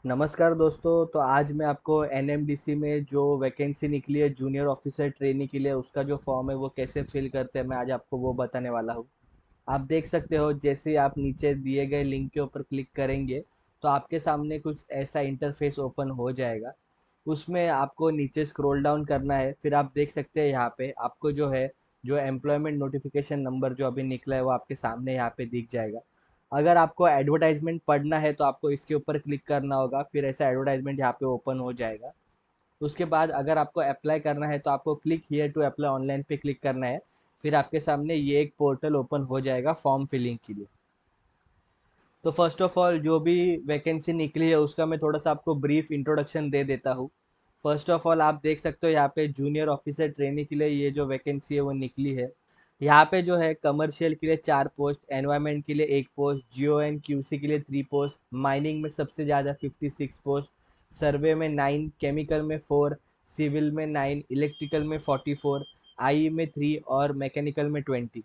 नमस्कार दोस्तों। तो आज मैं आपको एनएमडीसी में जो वैकेंसी निकली है जूनियर ऑफिसर ट्रेनी के लिए, उसका जो फॉर्म है वो कैसे फिल करते हैं, मैं आज आपको वो बताने वाला हूँ। आप देख सकते हो, जैसे ही आप नीचे दिए गए लिंक के ऊपर क्लिक करेंगे तो आपके सामने कुछ ऐसा इंटरफेस ओपन हो जाएगा। उसमें आपको नीचे स्क्रॉल डाउन करना है। फिर आप देख सकते हैं यहाँ पे आपको जो है, जो एम्प्लॉयमेंट नोटिफिकेशन नंबर जो अभी निकला है वो आपके सामने यहाँ पे दिख जाएगा। अगर आपको एडवर्टाइजमेंट पढ़ना है तो आपको इसके ऊपर क्लिक करना होगा, फिर ऐसा एडवर्टाइजमेंट यहाँ पे ओपन हो जाएगा। उसके बाद अगर आपको अप्लाई करना है तो आपको click here to apply online पे क्लिक करना है। फिर आपके सामने ये एक पोर्टल ओपन हो जाएगा फॉर्म फिलिंग के लिए। तो फर्स्ट ऑफ ऑल जो भी वैकेंसी निकली है उसका मैं थोड़ा सा आपको ब्रीफ इंट्रोडक्शन दे देता हूँ। फर्स्ट ऑफ ऑल आप देख सकते हो यहाँ पे जूनियर ऑफिसर ट्रेनिंग के लिए ये जो वैकेंसी है वो निकली है। यहाँ पे जो है कमर्शियल के लिए 4 पोस्ट, एनवायरमेंट के लिए 1 पोस्ट, जियो एंड क्यूसी के लिए 3 पोस्ट, माइनिंग में सबसे ज़्यादा 56 पोस्ट, सर्वे में 9, केमिकल में 4, सिविल में 9, इलेक्ट्रिकल में 44, आई में 3 और मैकेनिकल में 20।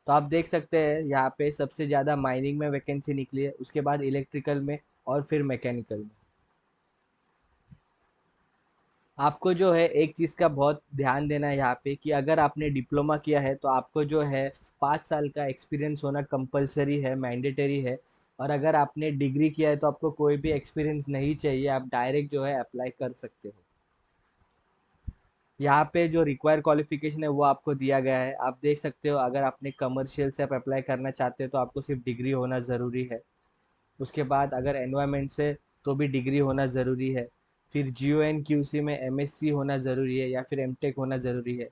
तो आप देख सकते हैं यहाँ पे सबसे ज़्यादा माइनिंग में वैकेंसी निकली है, उसके बाद इलेक्ट्रिकल में और फिर मैकेनिकल में। आपको जो है एक चीज़ का बहुत ध्यान देना है यहाँ पे कि अगर आपने डिप्लोमा किया है तो आपको जो है 5 साल का एक्सपीरियंस होना कंपलसरी है, मैंडेटरी है। और अगर आपने डिग्री किया है तो आपको कोई भी एक्सपीरियंस नहीं चाहिए, आप डायरेक्ट जो है अप्लाई कर सकते हो। यहाँ पे जो रिक्वायर क्वालिफिकेशन है वो आपको दिया गया है, आप देख सकते हो। अगर आपने कमर्शियल से आप अप्लाई करना चाहते हो तो आपको सिर्फ डिग्री होना ज़रूरी है। उसके बाद अगर एनवायरनमेंट से तो भी डिग्री होना ज़रूरी है। फिर जियो एंड क्यूसी में एमएससी होना ज़रूरी है या फिर एमटेक होना ज़रूरी है।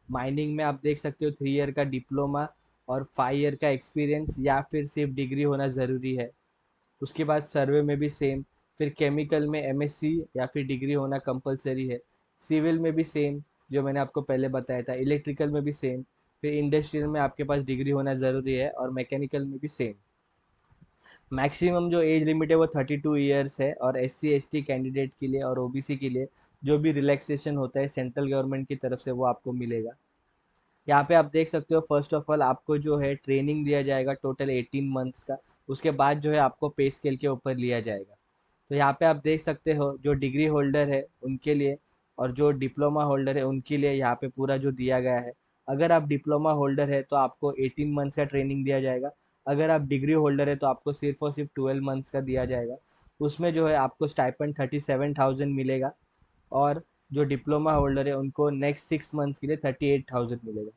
माइनिंग में आप देख सकते हो 3 ईयर का डिप्लोमा और 5 ईयर का एक्सपीरियंस या फिर सिर्फ डिग्री होना ज़रूरी है। उसके बाद सर्वे में भी सेम। फिर केमिकल में एमएससी या फिर डिग्री होना कंपलसरी है। सिविल में भी सेम, जो मैंने आपको पहले बताया था। इलेक्ट्रिकल में भी सेम। फिर इंडस्ट्रियल में आपके पास डिग्री होना ज़रूरी है और मैकेनिकल में भी सेम। मैक्सिमम जो एज लिमिट है वो 32 ईयर्स है, और एससी एसटी कैंडिडेट के लिए और ओबीसी के लिए जो भी रिलैक्सेशन होता है सेंट्रल गवर्नमेंट की तरफ से वो आपको मिलेगा। यहाँ पे आप देख सकते हो, फर्स्ट ऑफ ऑल आपको जो है ट्रेनिंग दिया जाएगा टोटल 18 मंथ्स का। उसके बाद जो है आपको पे स्केल के ऊपर लिया जाएगा। तो यहाँ पे आप देख सकते हो, जो डिग्री होल्डर है उनके लिए और जो डिप्लोमा होल्डर है उनके लिए यहाँ पे पूरा जो दिया गया है। अगर आप डिप्लोमा होल्डर है तो आपको 18 मंथ्स का ट्रेनिंग दिया जाएगा। अगर आप डिग्री होल्डर है तो आपको सिर्फ और सिर्फ 12 मंथ्स का दिया जाएगा। उसमें जो है आपको स्टाइपेंड 37,000 मिलेगा। और जो डिप्लोमा होल्डर है उनको नेक्स्ट 6 मंथ्स के लिए 38,000 मिलेगा।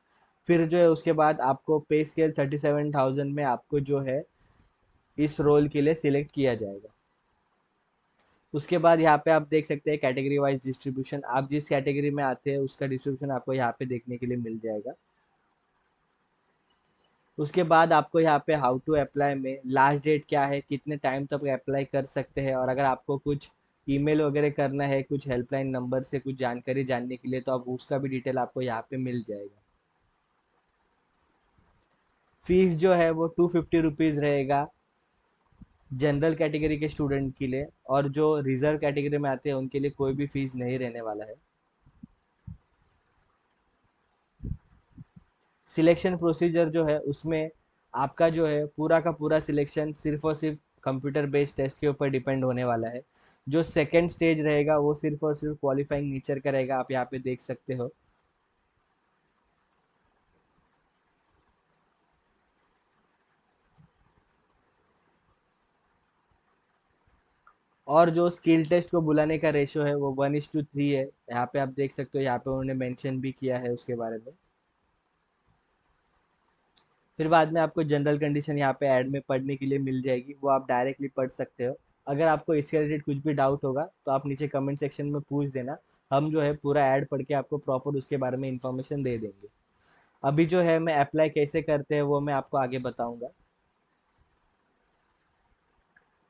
फिर जो है उसके बाद आपको पे स्केल 37,000 में आपको जो है इस रोल के लिए सिलेक्ट किया जाएगा। उसके बाद यहाँ पे आप देख सकते हैं कैटेगरी वाइज डिस्ट्रीब्यूशन, आप जिस कैटेगरी में आते हैं उसका डिस्ट्रीब्यूशन आपको यहाँ पे देखने के लिए मिल जाएगा। उसके बाद आपको यहाँ पे हाउ टू अप्लाई में लास्ट डेट क्या है, कितने टाइम तक अप्लाई कर सकते हैं, और अगर आपको कुछ ईमेल वगैरह करना है कुछ हेल्पलाइन नंबर से कुछ जानकारी जानने के लिए तो आप उसका भी डिटेल आपको यहाँ पे मिल जाएगा। फीस जो है वो 250 रुपीज़ रहेगा जनरल कैटेगरी के स्टूडेंट के लिए, और जो रिजर्व कैटेगरी में आते हैं उनके लिए कोई भी फीस नहीं रहने वाला है। सिलेक्शन प्रोसीजर जो है उसमें आपका जो है पूरा का पूरा सिलेक्शन सिर्फ और सिर्फ कंप्यूटर बेस्ड टेस्ट के ऊपर डिपेंड होने वाला है। जो सेकंड स्टेज रहेगा वो सिर्फ और सिर्फ क्वालिफाइंग नेचर का रहेगा, आप यहाँ पे देख सकते हो। और जो स्किल टेस्ट को बुलाने का रेशो है वो 1:3 है, यहाँ पे आप देख सकते हो। यहाँ पे उन्होंने मेंशन भी किया है उसके बारे में। फिर बाद में आपको जनरल कंडीशन यहाँ पे ऐड में पढ़ने के लिए मिल जाएगी, वो आप डायरेक्टली पढ़ सकते हो। अगर आपको इसके रिलेटेड कुछ भी डाउट होगा तो आप नीचे कमेंट सेक्शन में पूछ देना। हम जो है पूरा ऐड पढ़ के आपको प्रॉपर उसके बारे में इंफॉर्मेशन दे देंगे। अभी जो है मैं अप्लाई कैसे करते हैं वो मैं आपको आगे बताऊंगा।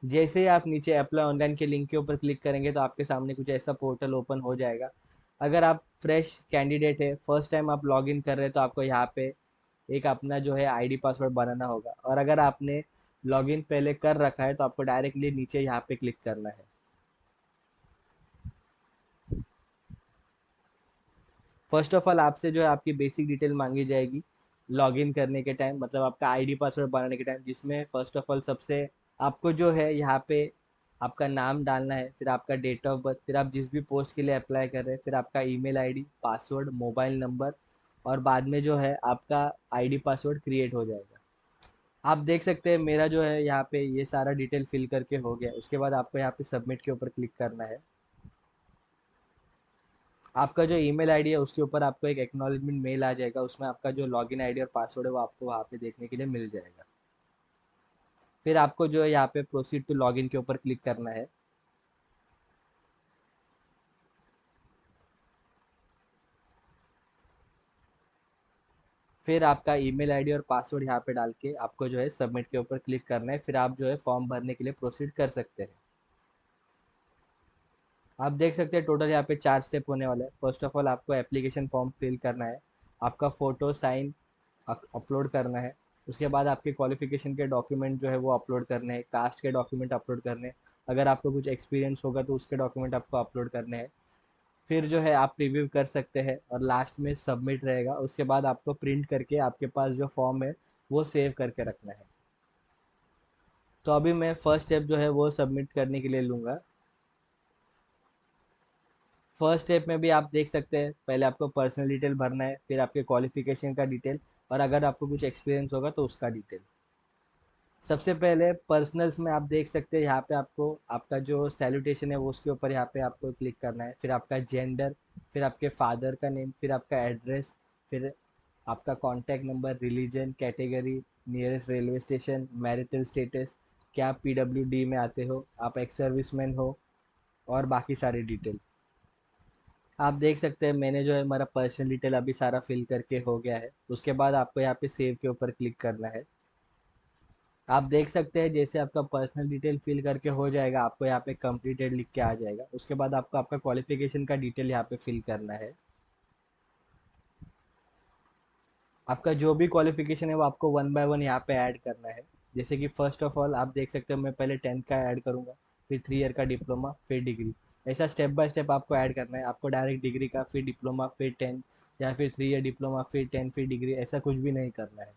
जैसे ही आप नीचे अप्लाई ऑनलाइन के लिंक के ऊपर क्लिक करेंगे तो आपके सामने कुछ ऐसा पोर्टल ओपन हो जाएगा। अगर आप फ्रेश कैंडिडेट है, फर्स्ट टाइम आप लॉग इन कर रहे हैं, तो आपको यहाँ पे एक अपना जो है आईडी पासवर्ड बनाना होगा। और अगर आपने लॉगिन पहले कर रखा है तो आपको डायरेक्टली नीचे यहाँ पे क्लिक करना है। फर्स्ट ऑफ ऑल आपसे जो है आपकी बेसिक डिटेल मांगी जाएगी लॉगिन करने के टाइम, मतलब आपका आईडी पासवर्ड बनाने के टाइम, जिसमें फर्स्ट ऑफ ऑल सबसे आपको जो है यहाँ पे आपका नाम डालना है, फिर आपका डेट ऑफ बर्थ, फिर आप जिस भी पोस्ट के लिए अप्लाई कर रहे हैं, फिर आपका email ID, password, mobile number, और बाद में जो है आपका आईडी पासवर्ड क्रिएट हो जाएगा। आप देख सकते हैं मेरा जो है यहाँ पे ये सारा डिटेल फिल करके हो गया। उसके बाद आपको यहाँ पे सबमिट के ऊपर क्लिक करना है। आपका जो ईमेल आईडी है उसके ऊपर आपको एक एक्नॉलेजमेंट मेल आ जाएगा, उसमें आपका जो लॉगिन आईडी और पासवर्ड है वो आपको वहाँ पे देखने के लिए मिल जाएगा। फिर आपको जो है यहाँ पे प्रोसीड टू लॉगिन के ऊपर क्लिक करना है। फिर आपका ईमेल आईडी और पासवर्ड यहाँ पे डाल के आपको जो है सबमिट के ऊपर क्लिक करना है। फिर आप जो है फॉर्म भरने के लिए प्रोसीड कर सकते हैं। आप देख सकते हैं टोटल यहाँ पे 4 स्टेप होने वाले हैं। फर्स्ट ऑफ ऑल आपको एप्लीकेशन फॉर्म फिल करना है, आपका फ़ोटो साइन अपलोड करना है। उसके बाद आपके क्वालिफिकेशन के डॉक्यूमेंट जो है वो अपलोड करने हैं, कास्ट के डॉक्यूमेंट अपलोड करने हैं, अगर आपको कुछ एक्सपीरियंस होगा तो उसके डॉक्यूमेंट आपको अपलोड करने हैं। फिर जो है आप रिव्यू कर सकते हैं और लास्ट में सबमिट रहेगा। उसके बाद आपको प्रिंट करके आपके पास जो फॉर्म है वो सेव करके रखना है। तो अभी मैं फर्स्ट स्टेप जो है वो सबमिट करने के लिए लूँगा। फर्स्ट स्टेप में भी आप देख सकते हैं पहले आपको पर्सनल डिटेल भरना है, फिर आपके क्वालिफिकेशन का डिटेल, और अगर आपको कुछ एक्सपीरियंस होगा तो उसका डिटेल। सबसे पहले पर्सनल्स में आप देख सकते हैं यहाँ पे आपको आपका जो सैल्यूटेशन है वो उसके ऊपर यहाँ पे आपको क्लिक करना है। फिर आपका जेंडर, फिर आपके फादर का नेम, फिर आपका एड्रेस, फिर आपका contact number, religion, category, nearest railway station, marital status, क्या आप पीडब्ल्यूडी में आते हो, आप एक्स सर्विसमैन हो, और बाकी सारी डिटेल। आप देख सकते हैं मैंने जो है हमारा पर्सनल डिटेल अभी सारा फिल करके हो गया है। उसके बाद आपको यहाँ पे सेव के ऊपर क्लिक करना है। आप देख सकते हैं जैसे आपका पर्सनल डिटेल फिल करके हो जाएगा आपको यहाँ पे कंप्लीटेड लिख के आ जाएगा। उसके बाद आपको आपका क्वालिफिकेशन का डिटेल यहाँ पे फिल करना है। आपका जो भी क्वालिफिकेशन है वो आपको वन बाय वन यहाँ पे ऐड करना है। जैसे कि फर्स्ट ऑफ ऑल आप देख सकते हो मैं पहले 10th का ऐड करूँगा, फिर 3 ईयर का डिप्लोमा, फिर डिग्री। ऐसा स्टेप बाय स्टेप आपको ऐड करना है। आपको डायरेक्ट डिग्री का फिर डिप्लोमा फिर 10, या फिर 3 ईयर डिप्लोमा फिर 10 फिर डिग्री, ऐसा कुछ भी नहीं करना है।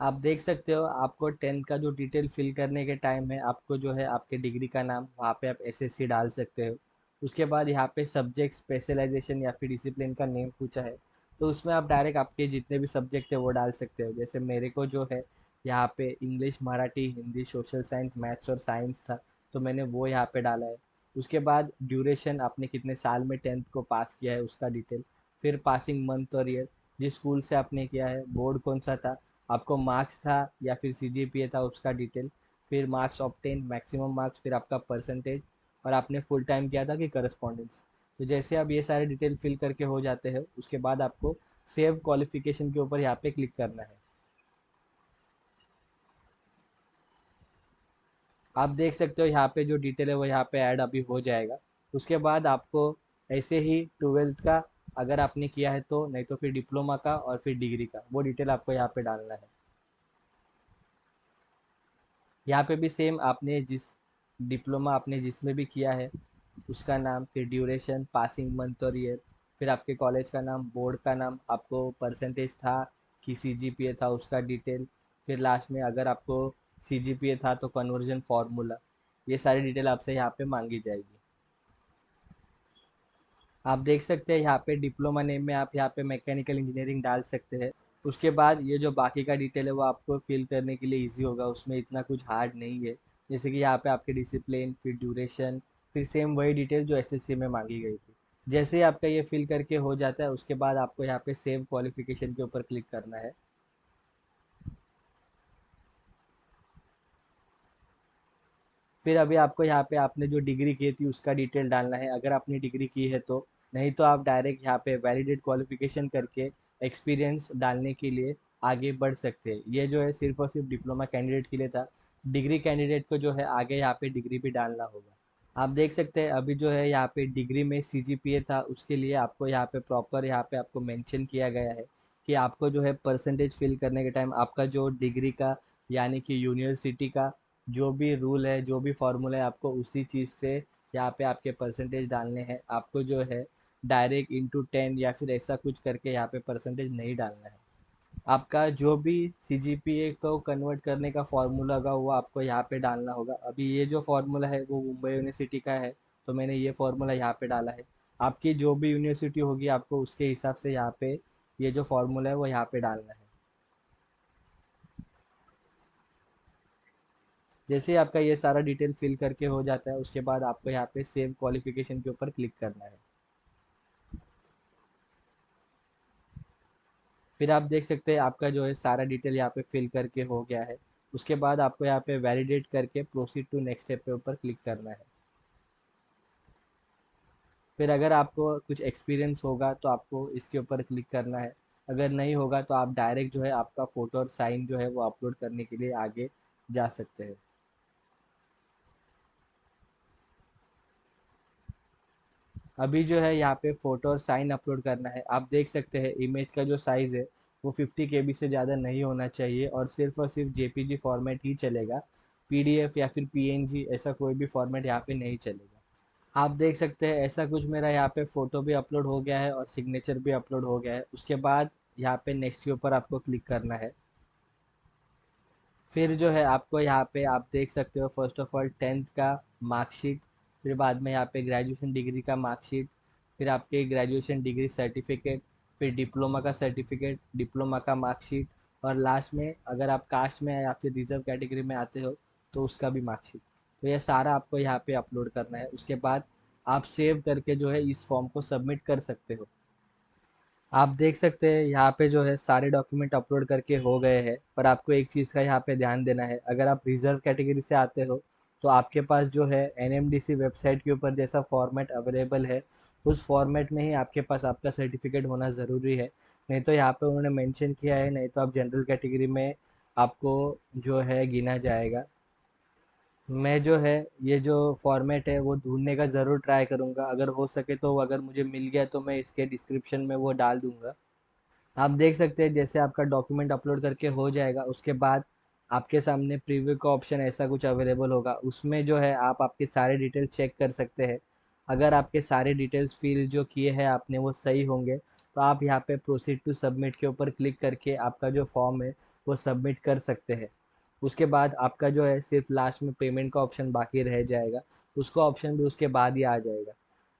आप देख सकते हो आपको 10th का जो डिटेल फिल करने के टाइम है आपको जो है आपके डिग्री का नाम वहाँ पे आप एसएससी डाल सकते हो। उसके बाद यहाँ पे सब्जेक्ट स्पेशलाइजेशन या फिर डिसिप्लिन का नेम पूछा है, तो उसमें आप डायरेक्ट आपके जितने भी सब्जेक्ट है वो डाल सकते हो। जैसे मेरे को जो है यहाँ पे English, Marathi, Hindi, social science, maths और साइंस था, तो मैंने वो यहाँ पे डाला है। उसके बाद ड्यूरेशन, आपने कितने साल में 10th को पास किया है उसका डिटेल, फिर पासिंग मंथ और ईयर, जिस स्कूल से आपने किया है, बोर्ड कौन सा था, आपको मार्क्स था या फिर सीजीपीए था उसका डिटेल, फिर मार्क्स ऑब्टेन, मैक्सिमम मार्क्स, फिर आपका परसेंटेज, और आपने फुल टाइम किया था कि करस्पॉन्डेंस। तो जैसे आप ये सारे डिटेल फिल करके हो जाते हैं उसके बाद आपको सेव क्वालिफिकेशन के ऊपर यहाँ पे क्लिक करना है। आप देख सकते हो यहाँ पे जो डिटेल है वो यहाँ पे ऐड अभी हो जाएगा। उसके बाद आपको ऐसे ही 12th का अगर आपने किया है तो, नहीं तो फिर डिप्लोमा का और फिर डिग्री का वो डिटेल आपको यहाँ पे डालना है। यहाँ पे भी सेम आपने जिस डिप्लोमा आपने जिसमें भी किया है उसका नाम, फिर ड्यूरेशन, पासिंग मंथ और ईयर, फिर आपके कॉलेज का नाम, बोर्ड का नाम, आपको परसेंटेज था कि सीजीपीए था उसका डिटेल, फिर लास्ट में अगर आपको सीजीपीए था तो कन्वर्जन फार्मूला। ये सारी डिटेल आपसे यहाँ पे मांगी जाएगी। आप देख सकते हैं यहाँ पे डिप्लोमा नेम में आप यहाँ पे मैकेनिकल इंजीनियरिंग डाल सकते हैं। उसके बाद ये जो बाकी का डिटेल है वो आपको फिल करने के लिए इजी होगा, उसमें इतना कुछ हार्ड नहीं है। जैसे कि यहाँ पे आपके डिसिप्लिन, फिर ड्यूरेशन, फिर सेम वही डिटेल जो एसएससी में मांगी गई थी। जैसे ही आपका ये फिल करके हो जाता है उसके बाद आपको यहाँ पे सेव क्वालिफिकेशन के ऊपर क्लिक करना है। फिर अभी आपको यहाँ पे आपने जो डिग्री की थी उसका डिटेल डालना है अगर आपने डिग्री की है तो, नहीं तो आप डायरेक्ट यहाँ पे वैलिडेट क्वालिफिकेशन करके एक्सपीरियंस डालने के लिए आगे बढ़ सकते हैं। ये जो है सिर्फ और सिर्फ डिप्लोमा कैंडिडेट के लिए था। डिग्री कैंडिडेट को जो है आगे यहाँ पे डिग्री भी डालना होगा। आप देख सकते हैं अभी जो है यहाँ पे डिग्री में सीजीपीए था उसके लिए आपको यहाँ पे प्रॉपर यहाँ पे आपको मेंशन किया गया है कि आपको जो है परसेंटेज फिल करने के टाइम आपका जो डिग्री का यानी कि यूनिवर्सिटी का जो भी रूल है, जो भी फॉर्मूला है, आपको उसी चीज़ से यहाँ पे आपके परसेंटेज डालने हैं। आपको जो है डायरेक्ट इंटू 10 या फिर ऐसा कुछ करके यहाँ पे परसेंटेज नहीं डालना है। आपका जो भी सीजीपीए को कन्वर्ट करने का फॉर्मूला होगा वो आपको यहाँ पे डालना होगा। अभी ये जो फॉर्मूला है वो मुंबई यूनिवर्सिटी का है, तो मैंने ये फॉर्मूला यहाँ पे डाला है। आपकी जो भी यूनिवर्सिटी होगी आपको उसके हिसाब से यहाँ पे ये जो फॉर्मूला है वो यहाँ पे डालना है। जैसे ही आपका ये सारा डिटेल फिल करके हो जाता है उसके बाद आपको यहाँ पे सेव क्वालिफिकेशन के ऊपर क्लिक करना है। फिर आप देख सकते हैं आपका जो है सारा डिटेल यहाँ पे फिल करके हो गया है। उसके बाद आपको यहाँ पे वैलिडेट करके प्रोसीड टू नेक्स्ट स्टेप पे ऊपर क्लिक करना है। फिर अगर आपको कुछ एक्सपीरियंस होगा तो आपको इसके ऊपर क्लिक करना है। अगर नहीं होगा तो आप डायरेक्ट जो है आपका फ़ोटो और साइन जो है वो अपलोड करने के लिए आगे जा सकते हैं। अभी जो है यहाँ पे फ़ोटो और साइन अपलोड करना है। आप देख सकते हैं इमेज का जो साइज़ है वो 50 KB से ज़्यादा नहीं होना चाहिए और सिर्फ जेपीजी फॉर्मेट ही चलेगा। पीडीएफ या फिर पीएनजी ऐसा कोई भी फॉर्मेट यहाँ पे नहीं चलेगा। आप देख सकते हैं ऐसा कुछ मेरा यहाँ पे फ़ोटो भी अपलोड हो गया है और सिग्नेचर भी अपलोड हो गया है। उसके बाद यहाँ पे नेक्स्ट के ऊपर आपको क्लिक करना है। फिर जो है आपको यहाँ पे आप देख सकते हो फर्स्ट ऑफ ऑल 10th का मार्कशीट, फिर बाद में यहाँ पे ग्रेजुएशन डिग्री का मार्कशीट, फिर आपके ग्रेजुएशन डिग्री सर्टिफिकेट, फिर डिप्लोमा का सर्टिफिकेट, डिप्लोमा का मार्कशीट, और लास्ट में अगर आप कास्ट में या फिर रिजर्व कैटेगरी में आते हो तो उसका भी मार्कशीट। तो ये सारा आपको यहाँ पे अपलोड करना है। उसके बाद आप सेव करके जो है इस फॉर्म को सबमिट कर सकते हो। आप देख सकते हैं यहाँ पे जो है सारे डॉक्यूमेंट अपलोड करके हो गए हैं, पर आपको एक चीज़ का यहाँ पे ध्यान देना है। अगर आप रिजर्व कैटेगरी से आते हो तो आपके पास जो है एनएमडीसी वेबसाइट के ऊपर जैसा फॉर्मेट अवेलेबल है उस फॉर्मेट में ही आपके पास आपका सर्टिफिकेट होना ज़रूरी है। नहीं तो यहाँ पे उन्होंने मेंशन किया है, नहीं तो आप जनरल कैटेगरी में आपको जो है गिना जाएगा। मैं जो है ये जो फॉर्मेट है वो ढूंढने का ज़रूर ट्राई करूँगा, अगर हो सके तो अगर मुझे मिल गया तो मैं इसके डिस्क्रिप्शन में वो डाल दूँगा। आप देख सकते हैं जैसे आपका डॉक्यूमेंट अपलोड करके हो जाएगा उसके बाद आपके सामने प्रीव्यू का ऑप्शन ऐसा कुछ अवेलेबल होगा। उसमें जो है आप आपके सारे डिटेल चेक कर सकते हैं। अगर आपके सारे डिटेल्स फिल जो किए हैं आपने वो सही होंगे तो आप यहाँ पे प्रोसीड टू सबमिट के ऊपर क्लिक करके आपका जो फॉर्म है वो सबमिट कर सकते हैं। उसके बाद आपका जो है सिर्फ लास्ट में पेमेंट का ऑप्शन बाकी रह जाएगा, उसका ऑप्शन भी उसके बाद ही आ जाएगा।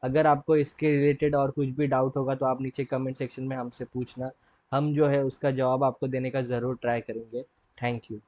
अगर आपको इसके रिलेटेड और कुछ भी डाउट होगा तो आप नीचे कमेंट सेक्शन में हमसे पूछना, हम जो है उसका जवाब आपको देने का ज़रूर ट्राई करेंगे। Thank you.